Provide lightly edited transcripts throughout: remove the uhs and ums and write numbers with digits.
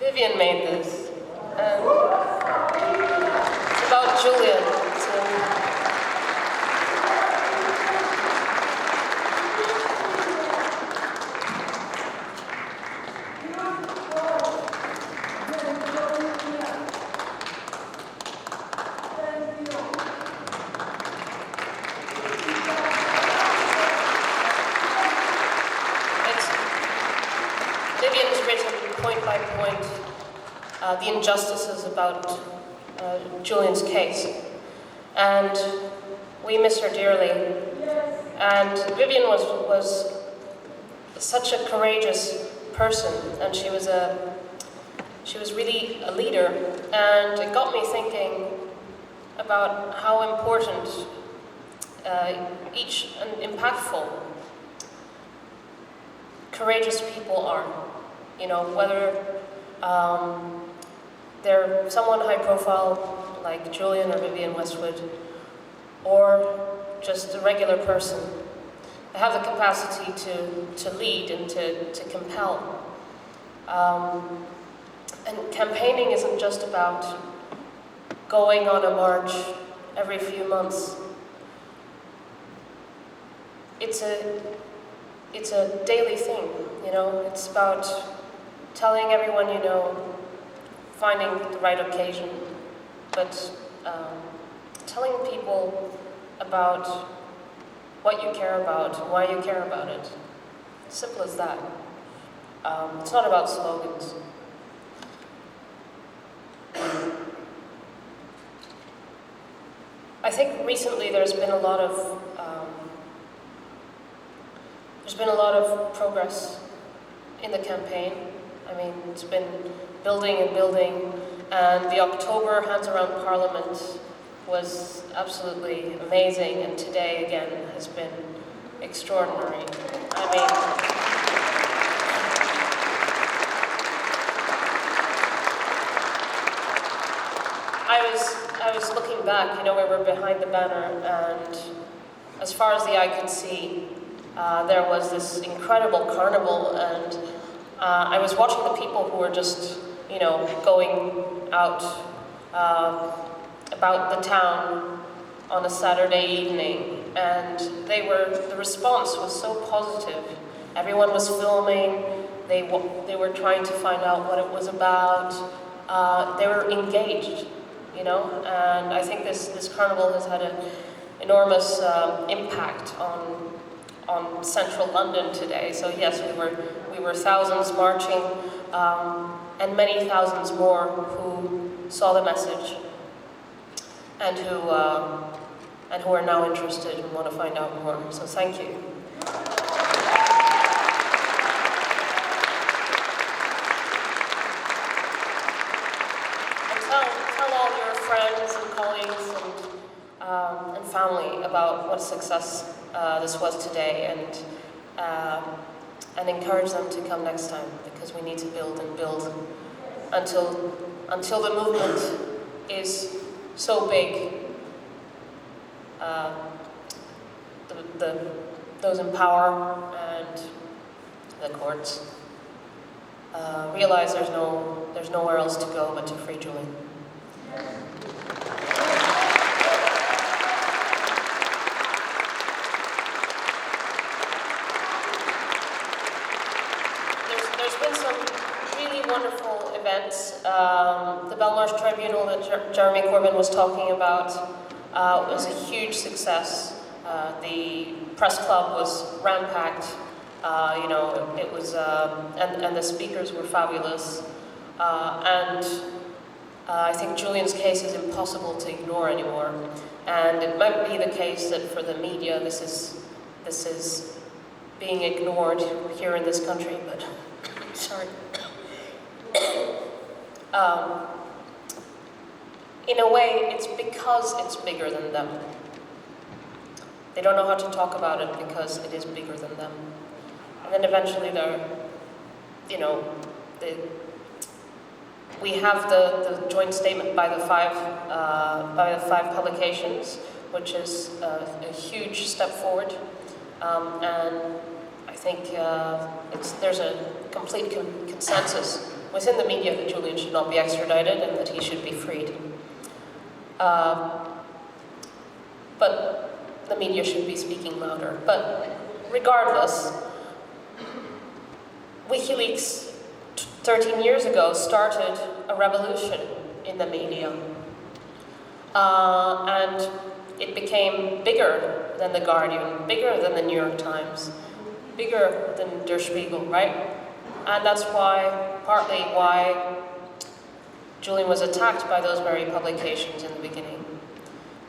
Vivian made this, and it's about Julian. Vivian's written point by point the injustices about Julian's case, and we miss her dearly. And Vivian was such a courageous person, and she was really a leader. And it got me thinking about how important each and impactful courageous people are. You know, whether they're someone high profile like Julian or Vivian Westwood, or just a regular person. They have the capacity to lead and to compel. And campaigning isn't just about going on a march every few months. It's a daily thing, you know. It's about telling everyone you know, finding the right occasion, but telling people about what you care about, why you care about it. Simple as that. It's not about slogans. I think recently there's been a lot of progress in the campaign. I mean, it's been building and building, and the October Hands Around Parliament was absolutely amazing, and today again has been extraordinary. I mean, I was looking back, you know, we were behind the banner, and as far as the eye could see, there was this incredible carnival, and I was watching the people who were just, you know, going out about the town on a Saturday evening, and the response was so positive. Everyone was filming, they were trying to find out what it was about, they were engaged, you know, and I think this carnival has had an enormous impact on central London today. So yes, we were thousands marching, and many thousands more who saw the message and who are now interested and want to find out more. So thank you. And tell all your friends and colleagues and family about what success this was today, and encourage them to come next time, because we need to build and build until the movement is so big. Those in power and the courts realize there's nowhere else to go but to free Julian. There's been some really wonderful events. The Belmarsh Tribunal that Jeremy Corbyn was talking about was a huge success. The press club was ram-packed. You know, it was, and the speakers were fabulous. And I think Julian's case is impossible to ignore anymore. And it might be the case that for the media, this is being ignored here in this country, but sorry. In a way, it's because it's bigger than them. They don't know how to talk about it because it is bigger than them. And then eventually we have the joint statement by the five publications, which is a huge step forward. And I think there's a complete consensus within the media that Julian should not be extradited and that he should be freed. But the media should be speaking louder. But regardless, WikiLeaks 13 years ago started a revolution in the media. And it became bigger than The Guardian, bigger than the New York Times, bigger than Der Spiegel, right? And that's partly why Julian was attacked by those very publications in the beginning.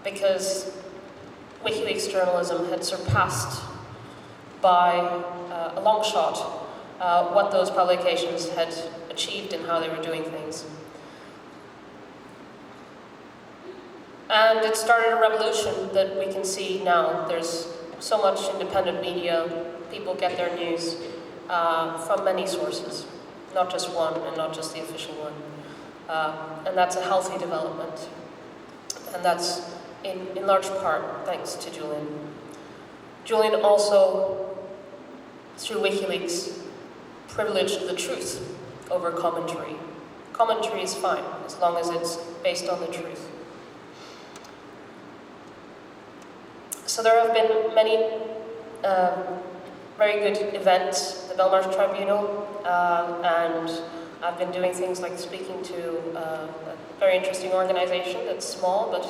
Because WikiLeaks journalism had surpassed by a long shot what those publications had achieved and how they were doing things. And it started a revolution that we can see now. There's so much independent media. People get their news from many sources, not just one and not just the official one. And that's a healthy development. And that's in large part thanks to Julian. Julian also, through WikiLeaks, privileged the truth over commentary. Commentary is fine, as long as it's based on the truth. So there have been many very good events, the Belmarsh Tribunal, and I've been doing things like speaking to a very interesting organization that's small, but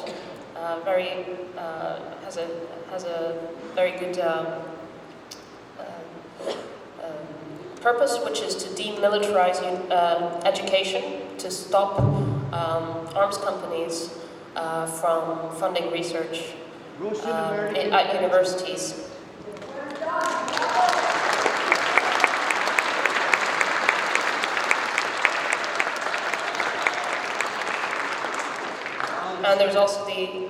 has a very good purpose, which is to demilitarize education, to stop arms companies from funding research at universities. And there's also the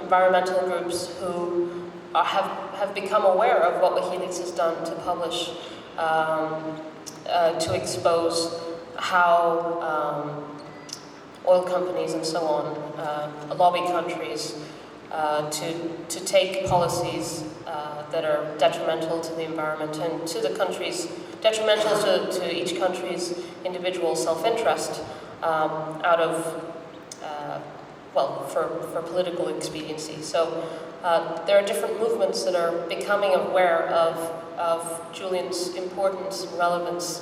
environmental groups who have become aware of what WikiLeaks has done to publish, to expose how oil companies and so on lobby countries to take policies that are detrimental to the environment and to the countries, detrimental to each country's individual self-interest out of for political expediency. So there are different movements that are becoming aware of Julian's importance and relevance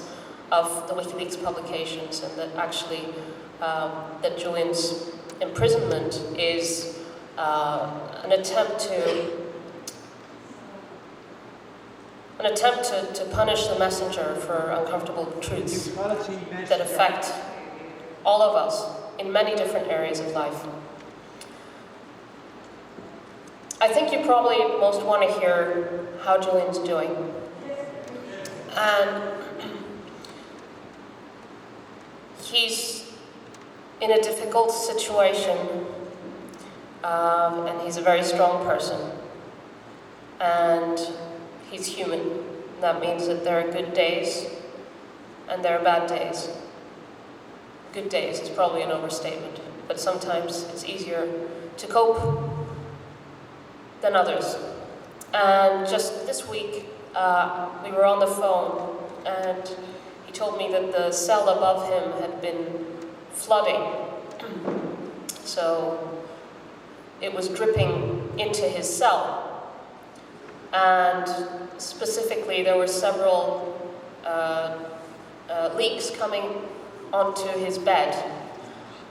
of the WikiLeaks publications, and that actually that Julian's imprisonment is an attempt to punish the messenger for uncomfortable truths that affect all of us in many different areas of life. I think you probably most want to hear how Julian's doing. And he's in a difficult situation, and he's a very strong person. And he's human. That means that there are good days and there are bad days. Good days is probably an overstatement, but sometimes it's easier to cope than others. And just this week, we were on the phone, and he told me that the cell above him had been flooding. So it was dripping into his cell. And specifically, there were several leaks coming onto his bed.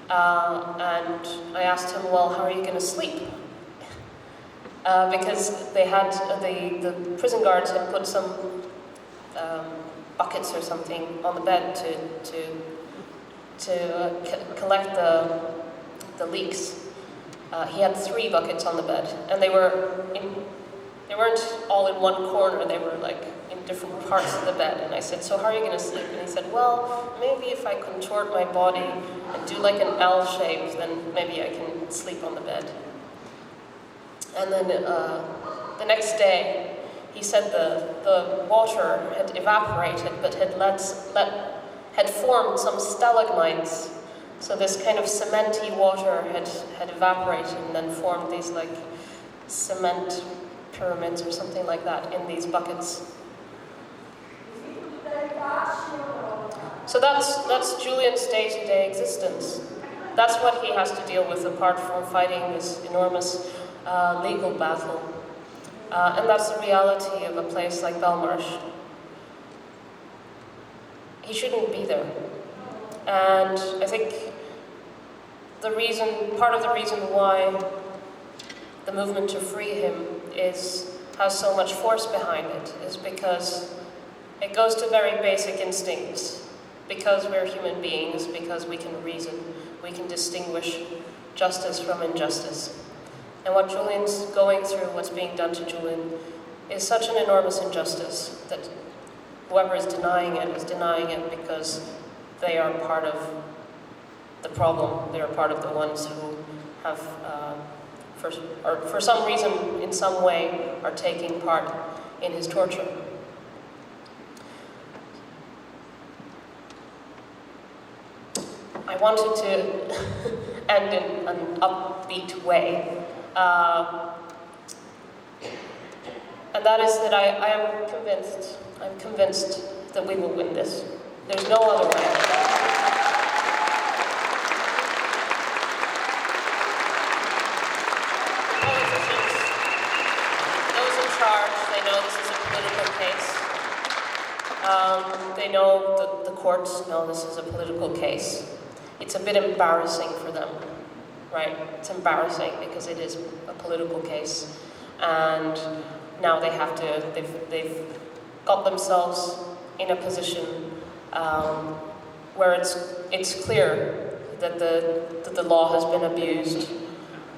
And I asked him, well, how are you going to sleep? Because they had, the prison guards had put some buckets or something on the bed to collect the leaks. He had 3 buckets on the bed, and they weren't all in one corner, they were like in different parts of the bed. And I said, so how are you going to sleep? And he said, well, maybe if I contort my body and do like an L shape, then maybe I can sleep on the bed. And then the next day, he said the water had evaporated, but had formed some stalagmites. So this kind of cementy water had evaporated and then formed these like cement pyramids or something like that in these buckets. So that's Julian's day-to-day existence. That's what he has to deal with apart from fighting this enormous legal battle. And that's the reality of a place like Belmarsh. He shouldn't be there. And I think part of the reason why the movement to free him has so much force behind it is because it goes to very basic instincts. Because we're human beings, because we can reason, we can distinguish justice from injustice. And what Julian's going through, what's being done to Julian, is such an enormous injustice that whoever is denying it because they are part of the problem. They are part of the ones who have, for some reason, in some way, are taking part in his torture. I wanted to end in an upbeat way. And that is that I'm convinced that we will win this. There's no other way. Politicians, those in charge, they know this is a political case. They know that the courts know this is a political case. It's a bit embarrassing for them, right? It's embarrassing because it is a political case. And now they've got themselves in a position where it's clear that the law has been abused,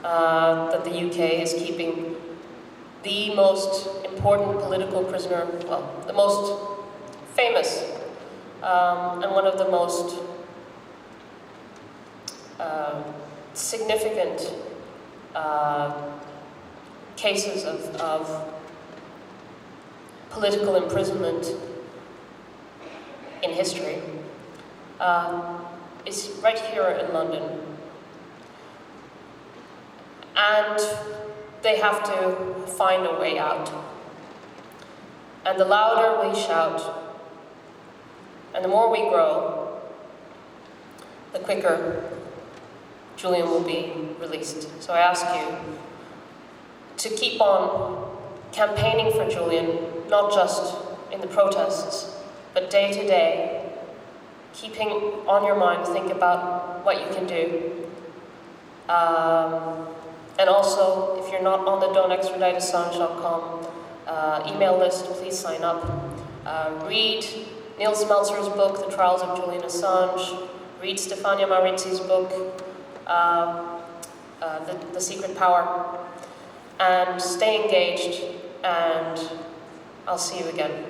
that the UK is keeping the most important political prisoner, well, the most famous and one of the most significant cases of political imprisonment in history is right here in London. And they have to find a way out. And the louder we shout, and the more we grow, the quicker Julian will be released. So I ask you to keep on campaigning for Julian, not just in the protests, but day to day, keeping on your mind, think about what you can do. And also, if you're not on the don'textraditeassange.com email list, please sign up. Read Neil Smeltzer's book, The Trials of Julian Assange. Read Stefania Marizzi's book, The Secret Power. And stay engaged, and I'll see you again.